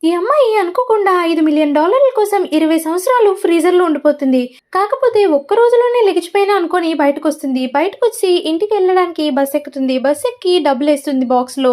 ఈ అమ్మాయి అనుకోకుండా $5 మిలియన్ కోసం 20 సంవత్సరాలు ఫ్రీజర్ లో ఉండిపోతుంది. కాకపోతే ఒక్క రోజులోనే లెగిచిపోయినా అనుకొని బయటకొస్తుంది. బయటకొచ్చి ఇంటికి వెళ్ళడానికి బస్ ఎక్కుతుంది. బస్ ఎక్కి డబ్బులేస్తుంది బాక్స్ లో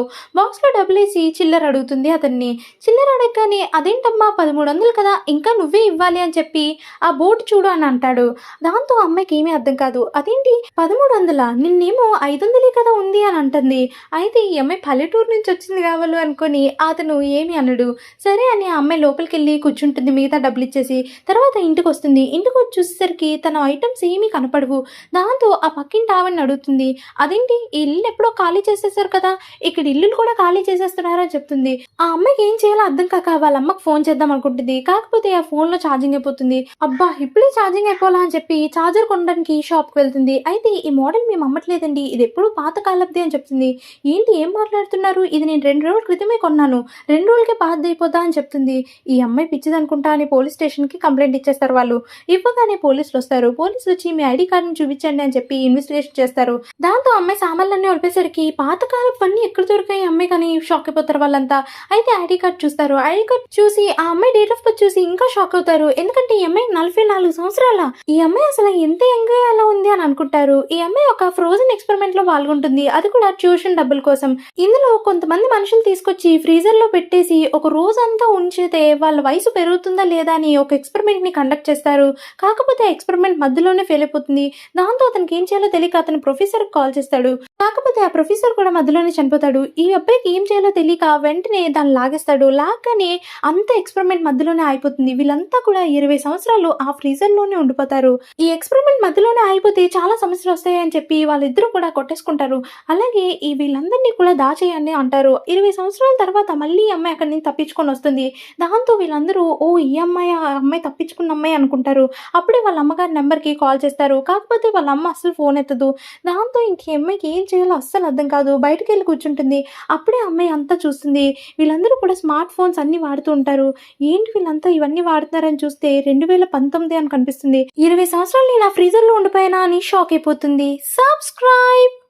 డబ్బులేసి చిల్లర అడుగుతుంది అతన్ని. చిల్లర అడగగానే అదేంటమ్మా 1300 కదా, ఇంకా నువ్వే ఇవ్వాలి అని చెప్పి ఆ బోర్డు చూడు అని అంటాడు. దాంతో అమ్మాయికి ఏమీ అర్థం కాదు. అదేంటి 1300, నిన్నేమో 500 కదా ఉంది అని అంటుంది. అయితే ఈ అమ్మాయి పల్లెటూరు నుంచి వచ్చింది కావాలి అనుకొని అతను ఏమి అనడు. సరే అని ఆ అమ్మాయి లోపలికి వెళ్ళి కూర్చుంటుంది మిగతా డబ్బులు ఇచ్చేసి. తర్వాత ఇంటికి వస్తుంది. ఇంటికి వచ్చి చూసేసరికి తన ఐటమ్స్ ఏమీ కనపడవు. దాంతో ఆ పక్కింటి ఆవిడని అడుగుతుంది, అదేంటి ఈ ఇల్లు ఎప్పుడో ఖాళీ చేసేసారు కదా, ఇక్కడ ఇల్లులు కూడా ఖాళీ చేసేస్తున్నారు అని చెప్తుంది. ఆ అమ్మాయికి ఏం చేయాలో అర్థం కాక వాళ్ళ అమ్మకి ఫోన్ చేద్దాం అనుకుంటుంది. కాకపోతే ఆ ఫోన్ లో ఛార్జింగ్ అయిపోతుంది. అబ్బా ఇప్పుడే ఛార్జింగ్ అయిపోవాలా అని చెప్పి ఛార్జర్ కొనడానికి షాప్ కి వెళ్తుంది. అయితే ఈ మోడల్ మేము అమ్మట్లేదండి, ఇది ఎప్పుడు పాత కాలపుది అని చెప్తుంది. ఏంటి ఏం మాట్లాడుతున్నారు, ఇది నేను 2 రోజుల క్రితమే కొన్నాను, 2 రోజులకే పాతది అయిపోతా అని చెప్తుంది. ఈ అమ్మాయి పిచ్చిదనుకుంటా అని పోలీస్ స్టేషన్ కి కంప్లైంట్ ఇచ్చేస్తారు వాళ్ళు. ఇవ్వగానే పోలీసులు వస్తారు. పోలీసులు వచ్చి మీ ఐడి కార్డుని చూపించండి అని చెప్పి ఇన్వెస్టిగేషన్ చేస్తారు. దాంతో అమ్మాయి సామాన్లన్నీ ఒలిపేసరికి పాతకాలపు అన్నీ ఎక్కడ దొరికాయి అమ్మాయి కానీ షాక్ అయిపోతారు వాళ్ళంతా. అయితే ఐడి కార్డ్ చూస్తారు. ఐడి కార్డ్ చూసి ఆ అమ్మాయి డేట్ ఆఫ్ బర్త్ చూసి ఇంకా షాక్ అవుతారు. ఎందుకంటే ఈ అమ్మాయి 44 సంవత్సరాల, ఈ అమ్మాయి అసలు ఎంత యంగ్ ఎలా ఉంది అని అనుకుంటారు. ఈ అమ్మాయి ఒక ఫ్రోజన్ ఎక్స్పెరిమెంట్ లో పాల్గొంటుంది, అది కూడా ట్యూషన్ డబ్బుల కోసం. ఇందులో కొంతమంది మనుషులు తీసుకొచ్చి ఫ్రీజర్ లో పెట్టేసి ఒక రోజంతా ఉంచితే వాళ్ళ వయసు పెరుగుతుందా లేదా అని ఒక ఎక్స్పెరిమెంట్ ని కండక్ట్ చేస్తారు. కాకపోతే ఆ ఎక్స్పెరిమెంట్ మధ్యలోనే ఫెయిల్ అయిపోతుంది. దాంతో అతనికి ఏం చేయాలో తెలియక అతను ప్రొఫెసర్ కాల్ చేస్తాడు. కాకపోతే ఆ ప్రొఫెసర్ కూడా మధ్యలోనే చనిపోతాడు. ఈ అబ్బాయికి ఏం చేయాలో తెలియక వెంటనే దాన్ని లాగేస్తాడు. లాగానే అంత ఎక్స్పెరిమెంట్ మధ్యలోనే అయిపోతుంది. వీళ్ళంతా కూడా 20 సంవత్సరాలు ఆ ఫ్రీజర్ లోనే ఉండిపోతారు. ఈ ఎక్స్పెరిమెంట్ మధ్యలోనే అయిపోతే చాలా సమస్యలు వస్తాయని చెప్పి వాళ్ళిద్దరూ కూడా కొట్టేసుకుంటారు. అలాగే ఈ వీళ్ళందరినీ కూడా దాచేయని అంటారు. 20 సంవత్సరాల తర్వాత మళ్ళీ ఈ అమ్మాయి అక్కడి నుంచి తప్పించుకొని వస్తుంది. దాంతో వీళ్ళందరూ ఓ ఈ అమ్మాయి ఆ అమ్మాయి తప్పించుకున్న అమ్మాయి అనుకుంటారు. అప్పుడే వాళ్ళ అమ్మగారి నెంబర్కి కాల్ చేస్తారు. కాకపోతే వాళ్ళ అమ్మ అస్సలు ఫోన్ ఎత్తదు. దాంతో ఇంక ఈ అమ్మాయికి ఏం చేయాలో అస్సలు అర్థం కాదు. బయటకు వెళ్ళి కూర్చుంటుంది. అప్పుడే అమ్మాయి అంతా చూస్తుంది. వీళ్ళందరూ కూడా స్మార్ట్ ఫోన్స్ అన్ని వాడుతూ ఉంటారు. ఏంటి వీళ్ళంతా ఇవన్నీ వాడుతున్నారని చూస్తే 2019 అని కనిపిస్తుంది. 20 సంవత్సరాలు నేను ఆ ఫ్రీజర్ లో ఉండిపోయానా అని షాక్ అయిపోతుంది. సబ్స్క్రైబ్.